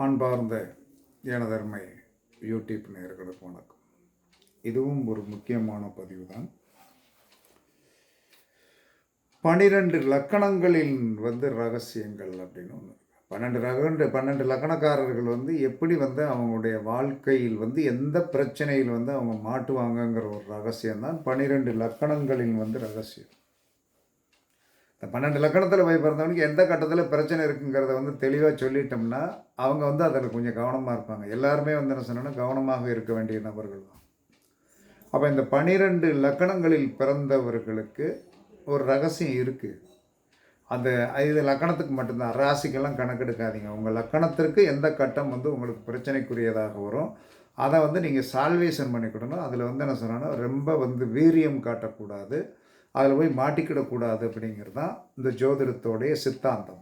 அன்பார்ந்த எனதர்மை யூடியூப் நேயர்களுக்கு வணக்கம். இதுவும் ஒரு முக்கியமான பதிவு தான். 12 லக்கணங்களில் ரகசியங்கள் அப்படின்னு ஒன்று. 12 லக்கணக்காரர்கள் எப்படி அவங்களுடைய வாழ்க்கையில் எந்த பிரச்சனையில் அவங்க மாட்டுவாங்கங்கிற ஒரு ரகசியம் தான் 12 லக்கணங்களின் ரகசியம். இந்த 12 லக்கணத்தில் போய் பிறந்தவனுக்கு எந்த கட்டத்தில் பிரச்சனை இருக்குங்கிறத தெளிவாக சொல்லிட்டோம்னா அவங்க அதில் கொஞ்சம் கவனமாக இருப்பாங்க. எல்லாருமே என்ன சொன்னோன்னா கவனமாக இருக்க வேண்டிய நபர்கள் தான். அப்போ இந்த 12 லக்கணங்களில் பிறந்தவர்களுக்கு ஒரு ரகசியம் இருக்குது. அந்த 5 லக்கணத்துக்கு மட்டும்தான், ராசிக்கெல்லாம் கணக்கெடுக்காதீங்க. உங்கள் லக்கணத்திற்கு எந்த கட்டம் உங்களுக்கு பிரச்சனைக்குரியதாக வரும் அதை நீங்கள் சால்வேஷன் பண்ணிக்கிடணும். அதில் என்ன சொன்னோன்னா ரொம்ப வீரியம் காட்டக்கூடாது, அதில் போய் மாட்டிக்கிடக்கூடாது அப்படிங்கிறது தான் இந்த ஜோதிடத்தோடைய சித்தாந்தம்.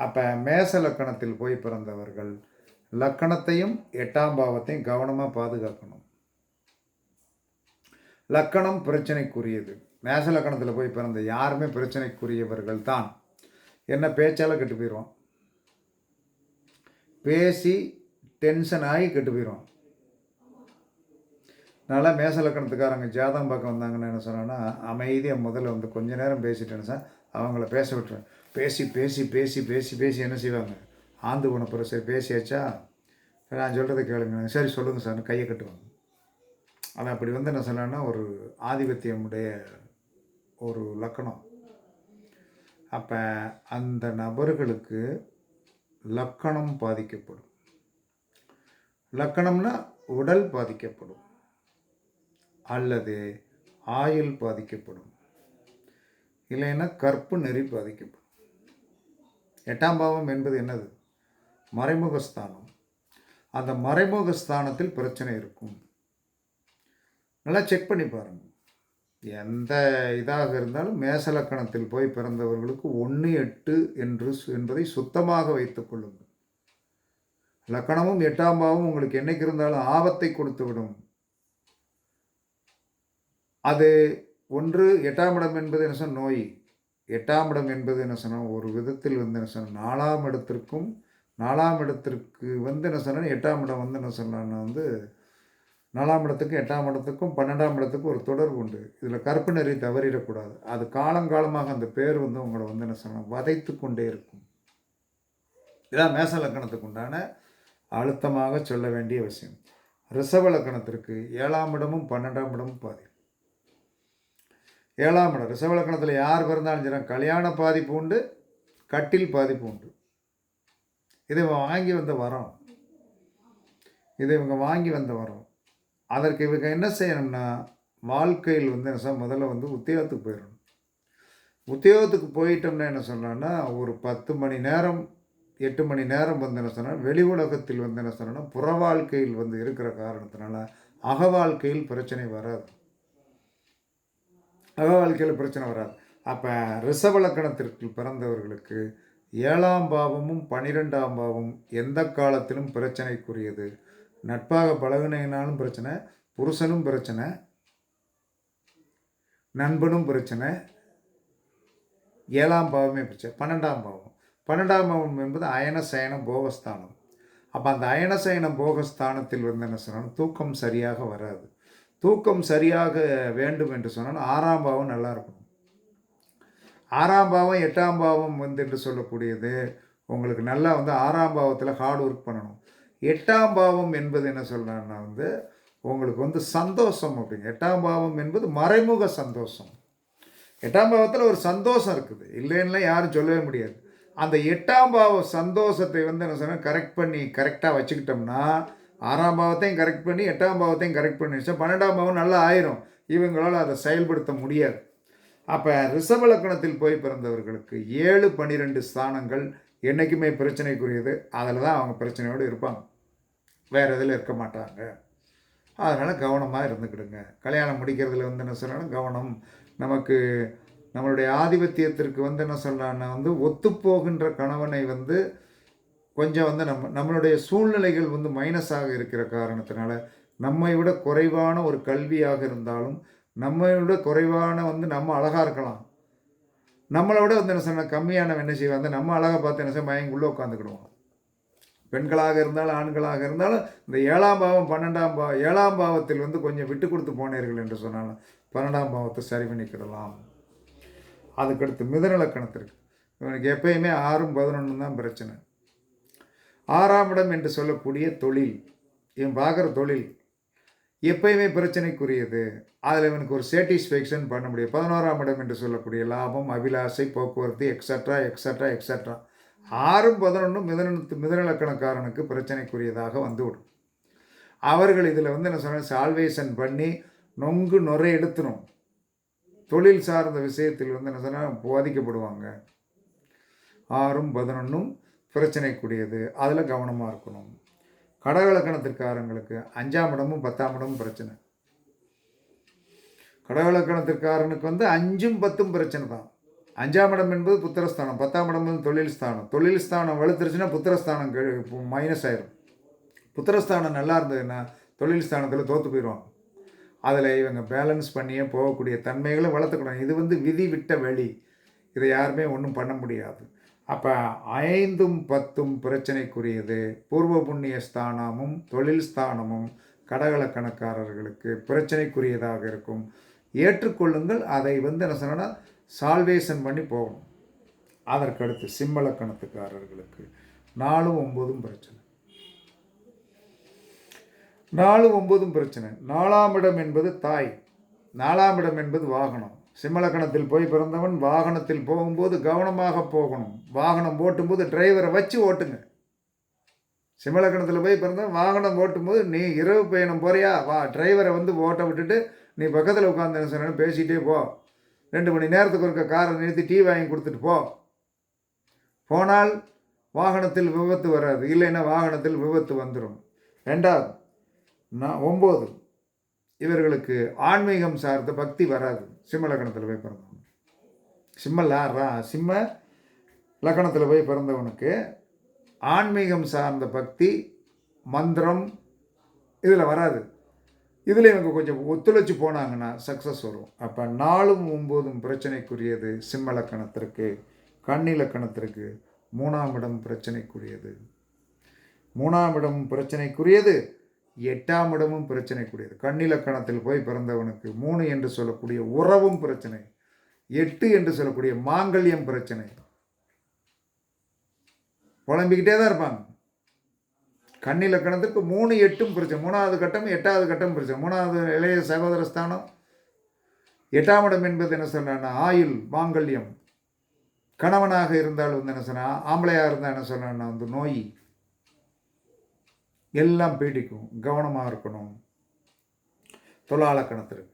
அப்போ மேச லக்கணத்தில் போய் பிறந்தவர்கள் லக்கணத்தையும் 8ஆம் பாவத்தையும் கவனமாக பாதுகாக்கணும். லக்கணம் பிரச்சனைக்குரியது. மேச லக்கணத்தில் போய் பிறந்த யாருமே பிரச்சனைக்குரியவர்கள் தான். என்ன பேச்சால் கெட்டு போயிடுவோம், பேசி டென்ஷன் ஆகி கெட்டு போயிடுவோம். நல்லா மேச லக்கணத்துக்காரங்க ஜாதகம் பார்க்க வந்தாங்கன்னு என்ன சொன்னான்னா, அமைதியாக முதல்ல கொஞ்ச நேரம் பேசிட்டேன்னு சார் அவங்கள பேச விட்டுருவேன். பேசி பேசி பேசி பேசி பேசி என்ன செய்வாங்க, ஆந்து போன பிறகு சரி பேசியாச்சா, நான் சொல்கிறத கேளுங்க, சரி சொல்லுங்கள் சார், கையை கட்டுவாங்க. அது அப்படி என்ன சொன்னான்னா ஒரு ஆதிபத்தியமுடைய ஒரு லக்கணம். அப்போ அந்த நபர்களுக்கு லக்கணம் பாதிக்கப்படும். லக்கணம்னா உடல் பாதிக்கப்படும் அல்லது ஆயுள் பாதிக்கப்படும், இல்லைன்னா கற்பு நெறி பாதிக்கப்படும். 8ஆம் பாவம் என்பது என்னது, மறைமுகஸ்தானம். அந்த மறைமுகஸ்தானத்தில் பிரச்சனை இருக்கும். நல்லா செக் பண்ணி பாருங்கள். எந்த இதாக இருந்தாலும் மேசலக்கணத்தில் போய் பிறந்தவர்களுக்கு 1-8 என்பதை சுத்தமாக வைத்துக் கொள்ளுங்கள். லக்கணமும் 8ஆம் பாவம் உங்களுக்கு என்னைக்கு இருந்தாலும் ஆபத்தை கொடுத்து விடும். அது ஒன்று 8ஆம் இடம் என்பது என்ன சொன்ன நோய். 8ஆம் இடம் என்பது என்ன சொன்னால் ஒரு விதத்தில் என்ன சொன்ன 4ஆம் இடத்திற்கும் 4ஆம் இடத்திற்கு என்ன சொன்னால் 8ஆம் இடம் என்ன சொன்னான்னா 4ஆம் இடத்துக்கும் 8ஆம் இடத்துக்கும் 12ஆம் இடத்துக்கும் ஒரு தொடர்பு உண்டு. இதில் கற்பு நெறி தவறிடக்கூடாது. அது காலங்காலமாக அந்த பேர் உங்களை என்ன சொன்னால் வதைத்து கொண்டே இருக்கும். இதான் மேச லக்கணத்துக்கு உண்டான அழுத்தமாக சொல்ல வேண்டிய விஷயம். ரிஷப லக்கணத்திற்கு 7ஆம் இடமும் 12ஆம் இடமும் பாதி. 7ஆம் இடம் ரிஷப லக்கணத்தில் யார் பிறந்தாலும் சரி கல்யாண பாதிப்பு உண்டு, கட்டில் பாதிப்பு உண்டு. இதை வாங்கி வரோம், இதை இவங்க வாங்கி வரோம். அதற்கு இவங்க என்ன செய்யணும்னா வாழ்க்கையில் முதல்ல உத்தியோகத்துக்கு போயிடணும். உத்தியோகத்துக்கு போயிட்டோம்னா என்ன சொன்னோன்னா ஒரு 10 மணி நேரம் 8 மணி நேரம் என்ன சொன்னால் வெளி உலகத்தில் என்ன சொன்னோன்னா புற வாழ்க்கையில் இருக்கிற காரணத்தினால அக வாழ்க்கையில் பிரச்சனை வராது, அக வாழ்க்கையில் பிரச்சனை வராது. அப்போ ரிஷப லக்கணத்திற்கு பிறந்தவர்களுக்கு 7ஆம் பாவமும் 12ஆம் பாவமும் எந்த காலத்திலும் பிரச்சனைக்குரியது. நட்பாக பழகினாலும் பிரச்சனை, புருஷனும் பிரச்சனை, நண்பனும் பிரச்சனை. 7ஆம் பாவமே பிரச்சனை. 12ஆம் பாவம் என்பது அயன சயன போகஸ்தானம். அப்போ அந்த அயன சயன போகஸ்தானத்தில் என்ன சொன்னாலும் தூக்கம் சரியாக வராது. தூக்கம் சரியாக வேண்டும் என்று சொன்னால் 6ஆம் பாவம் நல்லா இருக்கணும். 6ஆம் பாவம் 8ஆம் பாவம் என்று சொல்லக்கூடியது உங்களுக்கு நல்லா 6ஆம் பாவத்தில் ஹார்ட் ஒர்க் பண்ணணும். 8ஆம் பாவம் என்பது என்ன சொல்கிறான்னா உங்களுக்கு சந்தோஷம் அப்படிங்க. 8ஆம் பாவம் என்பது மறைமுக சந்தோஷம். 8ஆம் பாவத்தில் ஒரு சந்தோஷம் இருக்குது, இல்லைன்னா யாரும் சொல்லவே முடியாது. அந்த 8ஆம் பாவ சந்தோஷத்தை என்ன சொன்னால் கரெக்டாக வச்சுக்கிட்டோம்னா 6ஆம் பாவத்தையும் கரெக்ட் பண்ணி 8ஆம் பாவத்தையும் கரெக்ட் பண்ணிடுச்சா 12ஆம் பாவம் நல்லா ஆயிரும். இவங்களால் அதை செயல்படுத்த முடியாது. அப்போ ரிஷப லக்கணத்தில் போய் பிறந்தவர்களுக்கு 7-12 ஸ்தானங்கள் என்றைக்குமே பிரச்சனைக்குரியது. அதில் தான் அவங்க பிரச்சனையோடு இருப்பாங்க, வேறு இதில் இருக்க மாட்டாங்க. அதனால் கவனமாக இருந்துக்கிடுங்க. கல்யாணம் முடிக்கிறதுல என்ன சொல்லணும் கவனம். நமக்கு நம்மளுடைய ஆதிபத்தியத்திற்கு என்ன சொல்லலான்னா ஒத்துப்போகின்ற கணவனை கொஞ்சம் நம்மளுடைய சூழ்நிலைகள் மைனஸாக இருக்கிற காரணத்தினால நம்மை விட குறைவான ஒரு கல்வியாக இருந்தாலும் நம்மை விட குறைவான நம்ம அழகாக இருக்கலாம், நம்மளை விட என்ன சொன்ன கம்மியான என்ன செய்வாங்க நம்ம அழகாக பார்த்து என்ன செய்ய மயங்க உள்ளே உட்காந்துக்கிடுவோம். பெண்களாக இருந்தாலும் ஆண்களாக இருந்தாலும் இந்த 7ஆம் பாவம் 7ஆம் பாவத்தில் வந்து கொஞ்சம் விட்டு கொடுத்து போனீர்கள் என்று சொன்னாலும் 12ஆம் பாவத்தை சரி பண்ணிக்கிடலாம். அதுக்கடுத்து மிதுன லக்கணத்திற்கு இவனுக்கு எப்பயுமே 6ம் 11 தான் பிரச்சனை. 6ஆம் இடம் என்று சொல்லக்கூடிய தொழில், இவன் பார்க்குற தொழில் எப்பயுமே பிரச்சனைக்குரியது. அதில் இவனுக்கு ஒரு சேட்டிஸ்ஃபேக்ஷன் பண்ண முடியும். 11ஆம் இடம் என்று சொல்லக்கூடிய லாபம், அபிலாசை, போக்குவரத்து, எக்ஸட்ரா எக்ஸட்ரா எக்ஸட்ரா. 6ம் 11ம் மிதுன லக்கணக்காரனுக்கு பிரச்சனைக்குரியதாக வந்துவிடும். அவர்கள் இதில் வந்து என்ன சொன்ன சால்வேஷன் பண்ணி நொங்கு நுரை எடுத்துடும். தொழில் சார்ந்த விஷயத்தில் வந்து என்ன சொன்னால் பாதிக்கப்படுவாங்க. 6ம் 11ம் பிரச்சனைக்குரியது, அதில் கவனமாக இருக்கணும். கடக லக்கணத்திற்காரங்களுக்கு 5ஆம் இடமும் 10ஆம் இடமும் பிரச்சனை. கடக லக்கணத்திற்காரனுக்கு வந்து 5ம் 10ம் பிரச்சனை தான். 5ஆம் இடம் என்பது புத்திரஸ்தானம், 10ஆம் இடம் வந்து தொழில் ஸ்தானம். தொழில் ஸ்தானம் வலுத்துருச்சுன்னா புத்திரஸ்தானம் மைனஸ் ஆயிரும். புத்திரஸ்தானம் நல்லா இருந்ததுன்னா தொழில் ஸ்தானத்தில் தோற்று போயிடுவாங்க. அதில் இவங்க பேலன்ஸ் பண்ணியே போகக்கூடிய தன்மைகளை வளர்த்துக்கணும். இது வந்து விதி விட்ட வழி, இதை யாருமே ஒன்றும் பண்ண முடியாது. அப்போ 5ம் 10ம் பிரச்சனைக்குரியது. பூர்வ புண்ணிய ஸ்தானமும் தொழில் ஸ்தானமும் கடகலக்கணக்காரர்களுக்கு பிரச்சனைக்குரியதாக இருக்கும். ஏற்றுக்கொள்ளுங்கள். அதை வந்து என்ன சொன்னா சால்வேஷன் பண்ணி போகணும். அதற்கடுத்து சிம்ம லக்கணத்துக்காரர்களுக்கு 4ம் 9ம் பிரச்சனை. 4ம் 9ம் பிரச்சனை. 4ஆம் இடம் என்பது தாய், 4ஆம் இடம் என்பது வாகனம். சிம்மலக்கணத்தில் போய் பிறந்தவன் வாகனத்தில் போகும்போது கவனமாக போகணும். வாகனம் ஓட்டும்போது டிரைவரை வச்சு ஓட்டுங்க. சிம்மலக்கணத்தில் போய் பிறந்தவன் வாகனம் ஓட்டும்போது நீ இரவு பயணம் போறியா, வா டிரைவரை வந்து ஓட்ட விட்டுட்டு நீ பக்கத்தில் உட்காந்து சொன்ன பேசிகிட்டே போ. 2 மணி நேரத்துக்கு ஒருக்க காரை நிறுத்தி டீ வாங்கி கொடுத்துட்டு போ. போனால் வாகனத்தில் விபத்து வராது, இல்லைன்னா வாகனத்தில் விபத்து வந்துடும். 2வது 9 இவர்களுக்கு ஆன்மீகம் சார்ந்த பக்தி வராது. சிம்ம லக்கணத்தில் போய் பிறந்தவன் சிம்ம லக்கணத்தில் போய் பிறந்தவனுக்கு ஆன்மீகம் சார்ந்த பக்தி மந்திரம் இதில் வராது. இதில் இவங்க கொஞ்சம் ஒத்துழைச்சி போனாங்கன்னா சக்ஸஸ் வரும். அப்போ 4ம் 9ம் பிரச்சனைக்குரியது சிம்ம லக்கணத்திற்கு. கன்னி லக்கணத்திற்கு 3ஆம் இடம் பிரச்சனைக்குரியது. 3ஆம் இடம் பிரச்சனைக்குரியது, 8ஆம் இடமும் பிரச்சனைக்குரியது. கன்னி லக்கணத்தில் போய் பிறந்தவனுக்கு 3 என்று சொல்லக்கூடிய உறவும் பிரச்சனை, 8 என்று சொல்லக்கூடிய மாங்கல்யம் பிரச்சனை. புலம்பிக்கிட்டே தான் இருப்பாங்க. கன்னி லக்கணத்துக்கு 3 8ம் பிரச்சனை. 3வது கட்டம் 8வது கட்டம் பிரச்சனை. 3வது இளைய சகோதர ஸ்தானம். 8ஆம் இடம் என்பது என்ன சொன்னா ஆயுள் மாங்கல்யம். கணவனாக இருந்தால் வந்து என்ன சொன்னா, ஆம்பளையாக இருந்தால் என்ன சொன்னா வந்து நோய் எல்லாம் பீடிக்கும். கவனமாக இருக்கணும். துலாலக்கணத்திற்கு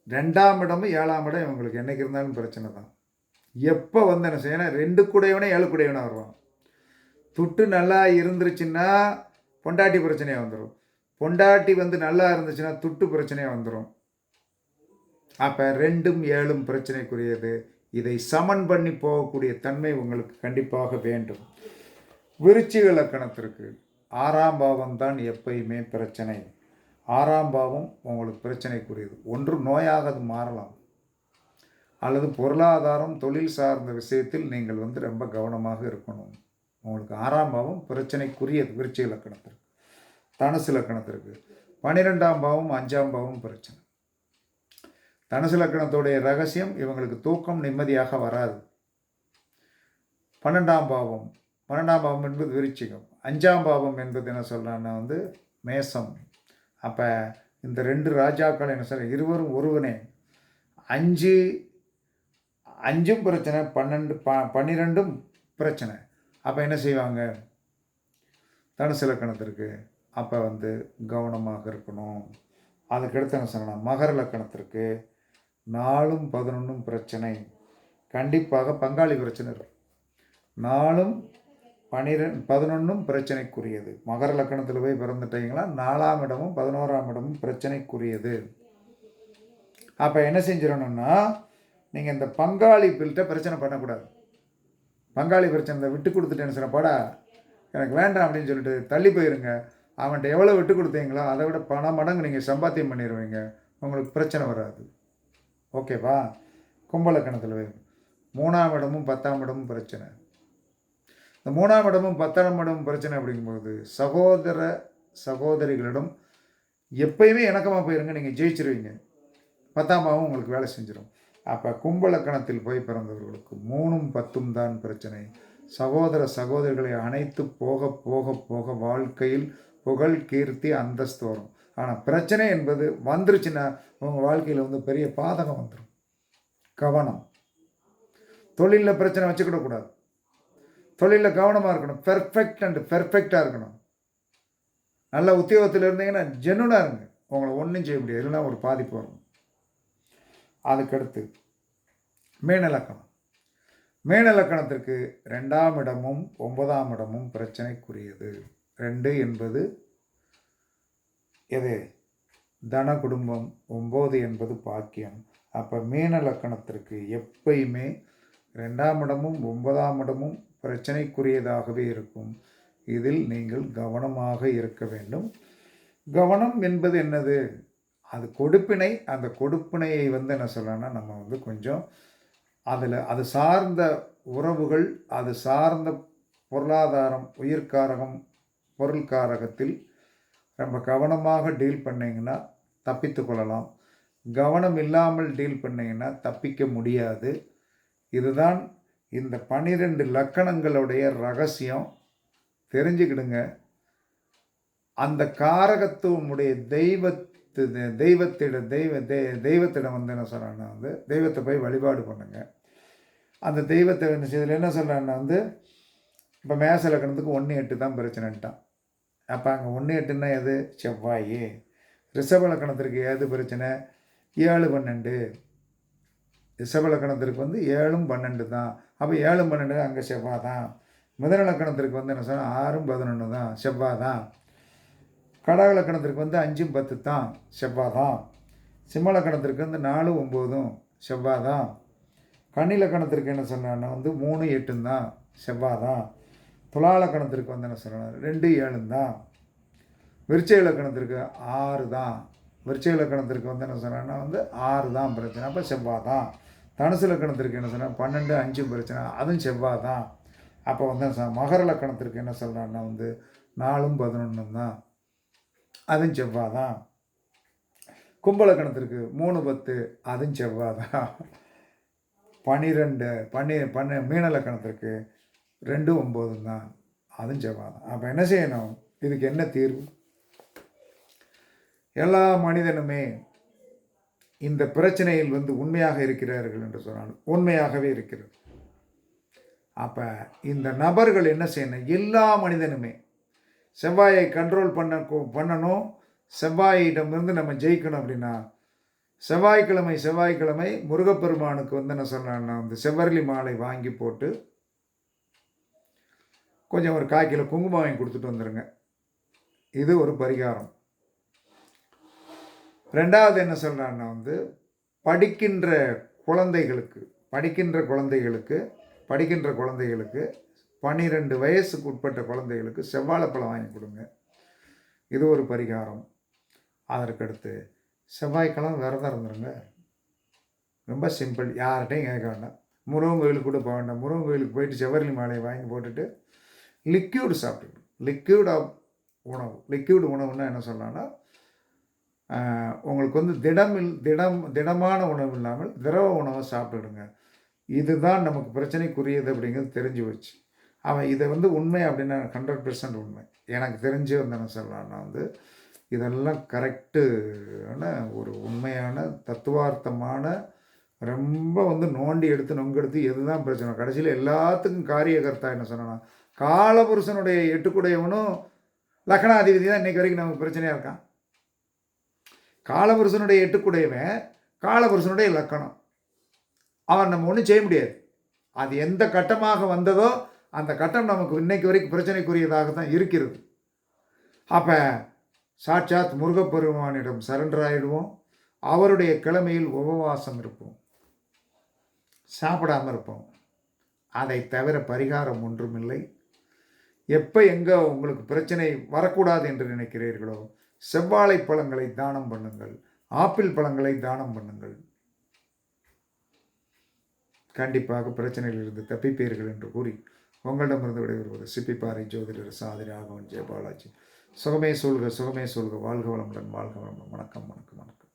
2ஆம் இடமும் 7ஆம் இடம் இவங்களுக்கு என்னைக்கு இருந்தாலும் பிரச்சனை தான். எப்போ வந்து என்ன செய்யணும், 2 கூடையவனே 7 கூடையவனே வருவான். துட்டு நல்லா இருந்துருச்சுன்னா பொண்டாட்டி பிரச்சனையாக வந்துடும். பொண்டாட்டி வந்து நல்லா இருந்துச்சுன்னா துட்டு பிரச்சனையாக வந்துடும். அப்போ 2ம் 7ம் பிரச்சனைக்குரியது. இதை சமன் பண்ணி போகக்கூடிய தன்மை உங்களுக்கு கண்டிப்பாக வேண்டும். விருச்சிக லக்கணத்திற்கு 6ஆம் பாவம் தான் எப்பயுமே பிரச்சனை. 6ஆம் பாவம் உங்களுக்கு பிரச்சனைக்குரியது. ஒன்று நோயாக அது மாறலாம், அல்லது பொருளாதாரம் தொழில் சார்ந்த விஷயத்தில் நீங்கள் வந்து ரொம்ப கவனமாக இருக்கணும். உங்களுக்கு 6ஆம் பாவம் பிரச்சனைக்குரியது விருச்சிக லக்கணத்திற்கு. தனுசு லக்கணத்திற்கு 12ஆம் பாவம் 5ஆம் பாவம் பிரச்சனை. தனுசு லக்கணத்துடைய ரகசியம், இவங்களுக்கு தூக்கம் நிம்மதியாக வராது. 12ஆம் பாவம் என்பது விருச்சிகம். 5ஆம் பாவம் என்பது என்ன சொல்கிறான்னா வந்து மேசம். அப்போ இந்த 2 ராஜாக்கள் என்ன சொல்ற, இருவரும் ஒருவனே. 5ம் பிரச்சனை, 12ம் பிரச்சனை. அப்போ என்ன செய்வாங்க தனுசு லக்கணத்திற்கு? அப்போ வந்து கவனமாக இருக்கணும். அதுக்கடுத்து என்ன சொல்லலாம், மகர லக்கணத்திற்கு 4ம் 11ம் பிரச்சனை. கண்டிப்பாக பங்காளி பிரச்சனை இருக்கும். 4ம் 11ம் பிரச்சனைக்குரியது. மகர லக்கணத்தில் போய் பிறந்துட்டீங்களா 4ஆம் இடமும் 11ஆம் இடமும் பிரச்சனைக்குரியது. அப்போ என்ன செஞ்சிடணும்னா, நீங்கள் இந்த பங்காளி பில்கிட்ட பிரச்சனை பண்ணக்கூடாது. பங்காளி பிரச்சனை விட்டு கொடுத்துட்டேன்னு சொன்ன படா எனக்கு வேண்டாம் அப்படின்னு சொல்லிட்டு தள்ளி போயிருங்க. அவன்கிட்ட எவ்வளோ விட்டு கொடுத்தீங்களோ அதை விட பல மடங்கு நீங்கள் சம்பாத்தியம் பண்ணிடுவீங்க. உங்களுக்கு பிரச்சனை வராது. ஓகேவா? கும்ப லக்கணத்தில் 3ஆம் இடமும் 10ஆம் இடமும் பிரச்சனை. இந்த 3ஆம் இடமும் 10ஆம் இடமும் பிரச்சனை அப்படிங்கும்போது சகோதர சகோதரிகளிடம் எப்பயுமே இணக்கமாக போயிருங்க, நீங்கள் ஜெயிச்சிருவீங்க. 10ஆம் பாவம் உங்களுக்கு வேலை செஞ்சிடும். அப்போ கும்பலக்கணத்தில் போய் பிறந்தவர்களுக்கு 3ம் 10ம் தான் பிரச்சனை. சகோதர சகோதரிகளை அனைத்து போக போக போக வாழ்க்கையில் புகழ் கீர்த்தி அந்தஸ்து வரும். ஆனால் பிரச்சனை என்பது வந்துருச்சுன்னா உங்கள் வாழ்க்கையில் வந்து பெரிய பாதகம் வந்துடும். கவனம். தொழிலில் பிரச்சனை வச்சுக்கிடக்கூடாது. தொழிலில் கவனமாக இருக்கணும். பெர்ஃபெக்ட் அண்ட் பெர்ஃபெக்டாக இருக்கணும். நல்ல உத்தியோகத்தில் இருந்தீங்கன்னா ஜென்னுனாக இருங்க. உங்களை ஒன்றும் செய்ய முடியாது, இல்லைன்னா ஒரு பாதிப்பு வரும். அதுக்கடுத்து மீனலக்கணம். மீனலக்கணத்திற்கு 2ஆம் இடமும் 9ஆம் இடமும் பிரச்சனைக்குரியது. 2 என்பது எது? தன குடும்பம். 9 என்பது பாக்கியம். அப்போ மீனலக்கணத்திற்கு எப்பயுமே 2ஆம் இடமும் 9ஆம் இடமும் பிரச்சனைக்குரியதாகவே இருக்கும். இதில் நீங்கள் கவனமாக இருக்க வேண்டும். கவனம் என்பது என்னது? அது கொடுப்பினை. அந்த கொடுப்பினையை வந்து என்ன சொல்லலாம்னா நம்ம வந்து கொஞ்சம் அது சார்ந்த உறவுகள், அது சார்ந்த பொருளாதாரம், உயிர்காரகம், பொருள்காரகத்தில் ரொம்ப கவனமாக டீல் பண்ணிங்கன்னா தப்பித்து கொள்ளலாம். கவனம் இல்லாமல் டீல் பண்ணிங்கன்னா தப்பிக்க முடியாது. இதுதான் இந்த 12 லக்கணங்களுடைய ரகசியம். தெரிஞ்சுக்கிடுங்க. அந்த காரகத்துவமுடைய தெய்வத்திடம் வந்து என்ன சொல்கிறான்னா வந்து தெய்வத்தை போய் வழிபாடு பண்ணுங்க. அந்த தெய்வத்தை இதில் என்ன சொல்கிறான்னா வந்து இப்போ மேச லக்கணத்துக்கு 1 8 தான் பிரச்சனைட்டான். அப்போ அங்கே 1 8ன்னா எது? செவ்வாய். ரிஷப லக்கணத்திற்கு எது பிரச்சனை? 7 12. ரிஷப லக்கணத்திற்கு வந்து 7ம் 12 தான். அப்போ 7ம் 12 அங்கே செவ்வாய் தான். மிதுன லக்கணத்திற்கு வந்து என்ன சொன்னால் 6ம் 11 தான், செவ்வாய் தான். கடக லக்கணத்திற்கு வந்து 5ம் 10 தான், செவ்வாய் தான். சிம்ம லக்கணத்திற்கு வந்து 4 9 செவ்வாய் தான். கன்னி லக்கணத்திற்கு என்ன சொன்னான்னா வந்து 3 8 தான், செவ்வாய் தான். துலா லக்கணத்திற்கு வந்து என்ன சொன்னார்? 2 7 தான். விருச்சிக லக்கணத்திற்கு 6 தான். விருச்சிக லக்கணத்திற்கு வந்து என்ன சொன்னான்னா வந்து 6 தான் பிரச்சனை, அப்போ செவ்வாய் தான். தனுசு லக்கணத்திற்கு என்ன சொன்னால் 12 5 பிரச்சனை, அதுவும் செவ்வாய் தான். அப்போ வந்து மகர லக்கணத்திற்கு என்ன சொல்கிறான்னா வந்து 4ம் 11 தான், அதுவும் செவ்வாய் தான். கும்பலக்கணத்திற்கு 3 10, அதுவும் செவ்வாய் தான். 12 மீனலக்கணத்திற்கு 2 9 தான், அதுவும் செவ்வாய் தான். அப்போ என்ன செய்யணும்? இதுக்கு என்ன தீர்வு? எல்லா மனிதனுமே இந்த பிரச்சனையில் வந்து உண்மையாக இருக்கிறார்கள் என்று சொன்னால் உண்மையாகவே இருக்கிறது. அப்போ இந்த நபர்கள் என்ன செய்யணும்? எல்லா மனிதனுமே செவ்வாயை கண்ட்ரோல் பண்ணணும். செவ்வாயிடமிருந்து நம்ம ஜெயிக்கணும். அப்படின்னா செவ்வாய்க்கிழமை முருகப்பெருமானுக்கு வந்து என்ன சொன்னான்னா வந்து செவ்வரளி மாலை வாங்கி போட்டு கொஞ்சம் ஒரு 1/4 கிலோ குங்குமம் வாங்கி கொடுத்துட்டு வந்துடுங்க. இது ஒரு பரிகாரம். 2வது என்ன சொல்கிறான்னா வந்து படிக்கின்ற குழந்தைகளுக்கு 12 வயசுக்கு உட்பட்ட குழந்தைகளுக்கு செவ்வாழைப்பழம் வாங்கி கொடுங்க. இது ஒரு பரிகாரம். அதற்கடுத்து செவ்வாய்க்கிழமை விரதம் இருந்துருங்க. ரொம்ப சிம்பிள். யார்கிட்டையும் கேட்க வேண்டாம். முருகன் கோயிலுக்கு கூட போக வேண்டாம். முருகன் கோயிலுக்கு போயிட்டு செவ்வரளி மாலையை வாங்கி போட்டுட்டு லிக்யூடு சாப்பிட்டுக்கணும். லிக்யூடு உணவுன்னா என்ன சொல்லலாம்னா உங்களுக்கு வந்து திடமான உணவு இல்லாமல் திரவ உணவை சாப்பிட்டுடுங்க. இதுதான் நமக்கு பிரச்சனைக்குரியது அப்படிங்கிறது தெரிஞ்சு வச்சு அவன் இதை வந்து உண்மை அப்படின்னா 100% உண்மை. எனக்கு தெரிஞ்சு வந்து என்ன சொல்லலாம்னா வந்து இதெல்லாம் கரெக்டான ஒரு உண்மையான தத்துவார்த்தமான ரொம்ப வந்து நோண்டி எடுத்து நொங்கெடுத்து எதுதான் பிரச்சனை கடைசியில் எல்லாத்துக்கும் காரியகர்த்தா என்ன சொன்னா காலபுருஷனுடைய 8 லக்னாதிபதி தான் இன்னைக்கு வரைக்கும் நமக்கு பிரச்சனையாக இருக்கான். காலபுருஷனுடைய 8 காலபுருஷனுடைய லக்கணம். அவன் நம்ம ஒன்றும் செய்ய முடியாது. அது எந்த கட்டமாக வந்ததோ அந்த கட்டம் நமக்கு இன்னைக்கு வரைக்கும் பிரச்சனைக்குரியதாக தான் இருக்கிறது. அப்போ சாட்சாத் முருகப்பெருமானிடம் சரண்டர் ஆகிடுவோம். அவருடைய கிழமையில் உபவாசம் இருப்போம், சாப்பிடாமல் இருப்போம். அதை தவிர பரிகாரம் ஒன்றுமில்லை. எப்போ எங்கே உங்களுக்கு பிரச்சனை வரக்கூடாது என்று நினைக்கிறீர்களோ செவ்வாழை பழங்களை தானம் பண்ணுங்கள், ஆப்பிள் பழங்களை தானம் பண்ணுங்கள். கண்டிப்பாக பிரச்சனையிலிருந்து தப்பிப்பீர்கள் என்று கூறி உங்களிடமிருந்து விடைபெறுவது சிப்பிப்பாறை ஜோதிடர் சாதி ராகவன் ஜெயபாலாஜி. சுகமே சொல்க, சுகமே சொல்க. வாழ்க வளமுடன், வாழ்க வளமுடன். வணக்கம், வணக்கம், வணக்கம்.